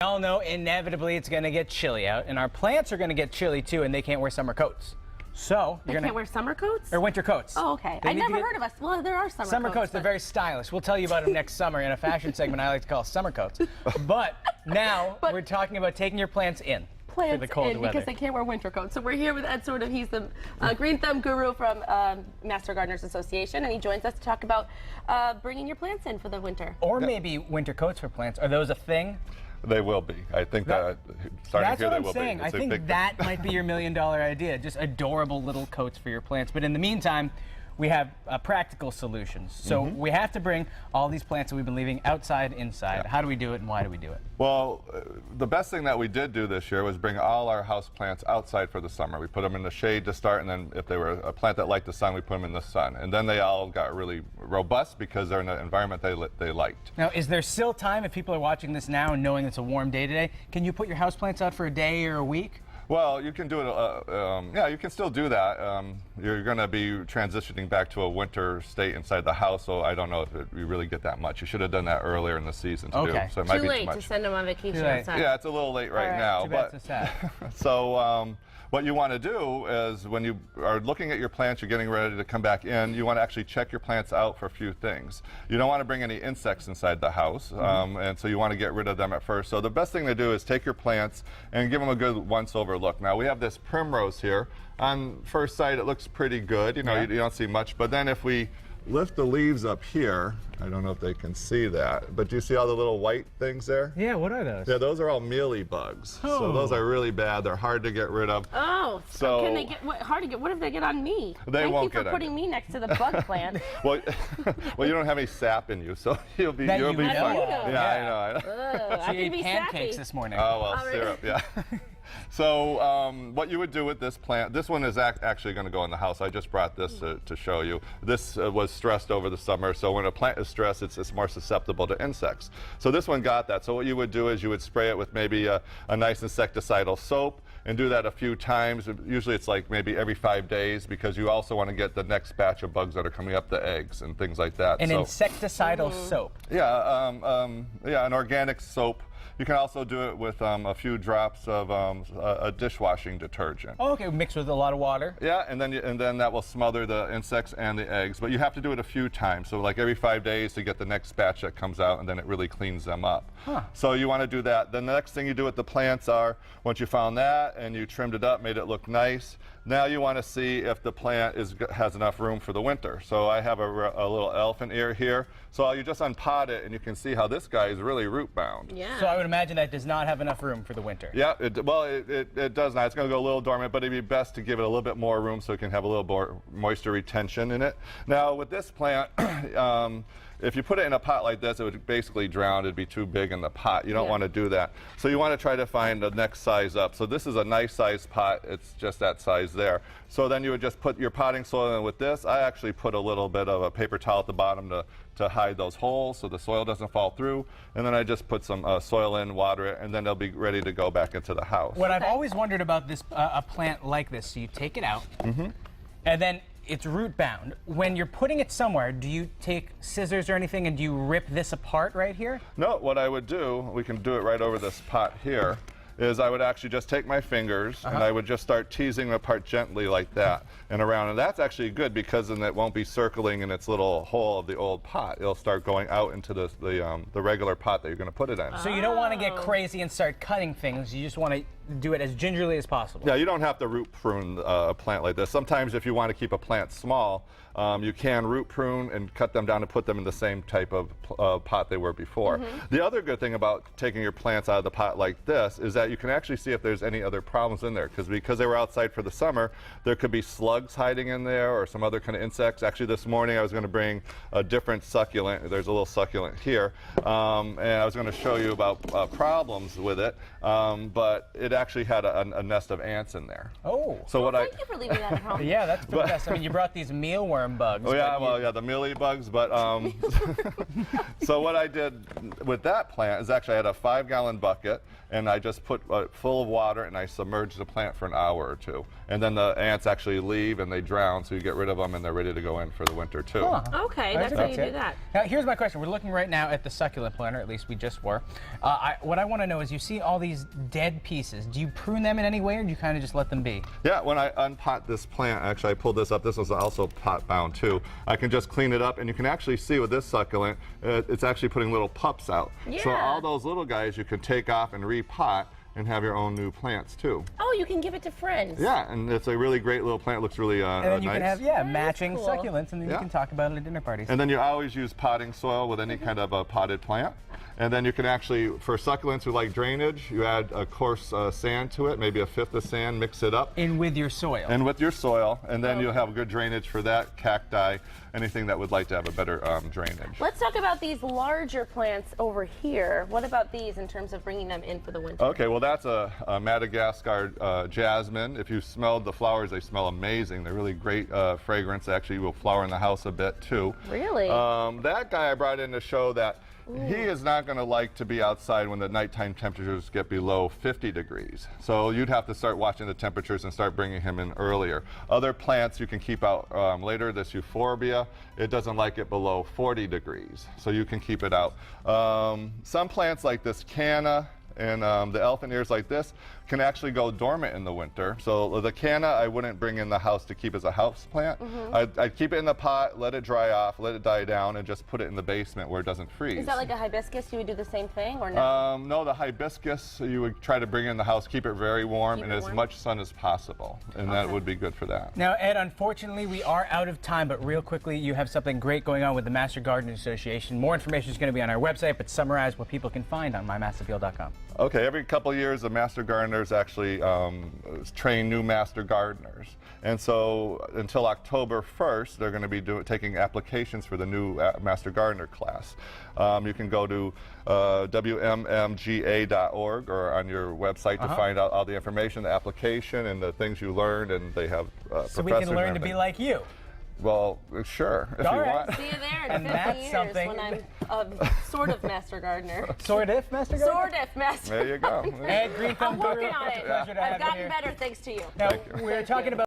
We all know inevitably it's going to get chilly out, and our plants are going to get chilly too, and they can't wear summer coats. So they can't wear summer coats? Or winter coats. Oh, okay. I never heard of us. Well, there are summer coats. They're very stylish. We'll tell you about them next summer in a fashion segment I like to call summer coats. But now we're talking about taking your plants in. For the cold weather. Because they can't wear winter coats. So we're here with Ed Sort of. He's the green thumb guru from Master Gardeners Association, and he joins us to talk about bringing your plants in for the winter. Or maybe winter coats for plants. Are those a thing? They will be. I think that starting here they will be. That's what I'm saying. I think that might be your $1 million idea. Just adorable little coats for your plants. But in the meantime, we have practical solutions. So we have to bring all these plants that we've been leaving outside, inside. Yeah. How do we do it, and why do we do it? Well, the best thing that we did do this year was bring all our house plants outside for the summer. We put them in the shade to start, and then if they were a plant that liked the sun, we put them in the sun. And then they all got really robust because they're in an environment they liked. Now, is there still time, if people are watching this now and knowing it's a warm day today, can you put your house plants out for a day or a week? Well, you can do it, yeah, you can still do that. You're going to be transitioning back to a winter state inside the house, so I don't know if you really get that much. You should have done that earlier in the season to do. So it might be too late to send them on vacation outside. Yeah, it's a little late right now. Too bad, so sad. So what you want to do is when you are looking at your plants, you're getting ready to come back in, you want to actually check your plants out for a few things. You don't want to bring any insects inside the house, and so you want to get rid of them at first. So the best thing to do is take your plants and give them a good once-over look. Now, we have this primrose here. On first sight, it looks pretty good. You know, you don't see much, but then if we lift the leaves up here, I don't know if they can see that, but do you see all the little white things there? Yeah, what are those? Yeah, those are all mealy bugs. Oh. So those are really bad. They're hard to get rid of. Oh, so can they get hard to get? What if they get on me? They won't get on you. Thank you for putting me next to the bug plant. Well, you don't have any sap in you, so you'll be fine. Yeah, I know. She ate pancakes this morning. Oh, well, syrup, yeah. So what you would do with this plant, this one is actually going to go in the house. I just brought this to show you. This was stressed over the summer, so when a plant is stressed, it's more susceptible to insects. So this one got that. So what you would do is you would spray it with maybe a nice insecticidal soap and do that a few times. Usually it's like maybe every 5 days because you also want to get the next batch of bugs that are coming up the eggs and things like that. An insecticidal soap? Yeah, yeah, an organic soap. You can also do it with a few drops of a dishwashing detergent. Oh, okay, mixed with a lot of water. Yeah, and then that will smother the insects and the eggs. But you have to do it a few times, so like every 5 days to get the next batch that comes out, and then it really cleans them up. Huh. So you want to do that. The next thing you do with the plants are, once you found that and you trimmed it up, made it look nice, now you want to see if the plant has enough room for the winter. So I have a little elephant ear here. So you just unpot it, and you can see how this guy is really root bound. Yeah. So I would imagine that does not have enough room for the winter. Yeah, it does not. It's going to go a little dormant, but it'd be best to give it a little bit more room so it can have a little more moisture retention in it. Now with this plant, if you put it in a pot like this, it would basically drown. It'd be too big in the pot. You don't want to do that. So you want to try to find the next size up. So this is a nice size pot. It's just that size there. So then you would just put your potting soil in with this. I actually put a little bit of a paper towel at the bottom to hide those holes so the soil doesn't fall through. And then I just put some soil in, water it, and then they'll be ready to go back into the house. What I've always wondered about this, a plant like this, so you take it out, and then it's root bound. When you're putting it somewhere, do you take scissors or anything and do you rip this apart right here? No, what I would do, we can do it right over this pot here, is I would actually just take my fingers and I would just start teasing them apart gently like that and around. And that's actually good because then it won't be circling in its little hole of the old pot. It'll start going out into the regular pot that you're going to put it in. So you don't want to get crazy and start cutting things. You just want to do it as gingerly as possible. Yeah, you don't have to root prune a plant like this. Sometimes if you want to keep a plant small, you can root prune and cut them down and put them in the same type of pot they were before. The other good thing about taking your plants out of the pot like this is that you can actually see if there's any other problems in there because they were outside for the summer, there could be slugs hiding in there or some other kind of insects. Actually this morning I was going to bring a different succulent. There's a little succulent here, and I was going to show you about problems with it, but it actually had a nest of ants in there. Oh. So thank you for leaving that at home. Yeah, that's the best. I mean, you brought these mealworm bugs. Oh yeah, well yeah, the mealy bugs, but so what I did with that plant is actually I had a 5-gallon bucket and I just put full of water and I submerge the plant for an hour or two. And then the ants actually leave and they drown, so you get rid of them and they're ready to go in for the winter too. Huh. Okay, that's how you do that. Now, here's my question. We're looking right now at the succulent planter, at least we just were. What I want to know is, you see all these dead pieces. Do you prune them in any way, or do you kind of just let them be? Yeah, when I unpot this plant, actually I pulled this up, this was also pot bound too. I can just clean it up, and you can actually see with this succulent, it's actually putting little pups out. Yeah. So all those little guys you can take off and repot and have your own new plants too. Oh, you can give it to friends. Yeah, and it's a really great little plant. It looks really And then you nice. can have, That is matching cool. succulents, and then you can talk about it at dinner parties. And then you always use potting soil with any kind of a potted plant. And then you can actually, for succulents who like drainage, you add a coarse sand to it, maybe a fifth of sand, mix it up. In with your soil. And with your soil, and then you'll have good drainage for that, cacti, anything that would like to have a better drainage. Let's talk about these larger plants over here. What about these in terms of bringing them in for the winter? Okay, well that's a Madagascar jasmine. If you smelled the flowers, they smell amazing. They're really great fragrance. Actually, will flower in the house a bit too. Really? That guy I brought in to show that he is not going to like to be outside when the nighttime temperatures get below 50 degrees. So you'd have to start watching the temperatures and start bringing him in earlier. Other plants you can keep out later. This euphorbia, it doesn't like it below 40 degrees. So you can keep it out. Some plants like this canna and the elephant ears like this can actually go dormant in the winter. So the canna I wouldn't bring in the house to keep as a house plant. I'd keep it in the pot, let it dry off, let it die down, and just put it in the basement where it doesn't freeze. Is that like a hibiscus? You would do the same thing, or no? No, the hibiscus you would try to bring in the house, keep it very warm, Keep and it as warm? much sun as possible, and that would be good for that. Now, Ed, unfortunately, we are out of time, but real quickly, you have something great going on with the Master Gardeners Association. More information is going to be on our website, but summarize what people can find on mymassappeal.com. Okay, every couple of years, the Master Gardeners actually train new Master Gardeners. And so until October 1st, they're going to be taking applications for the new Master Gardener class. You can go to wmmga.org or on your website to find out all the information, the application, and the things you learned, and they have So we can learn to be like you. Well, sure, if All you right. want. See you there in And 50 that's years something- when I'm sort of Master Gardener. Sort of, Master Gardener? Sort of Master There you go. Ed, Green Thumb I'm working Guru, on it. pleasure to have I've you gotten here. better thanks to you. Now, Thank you. we're talking about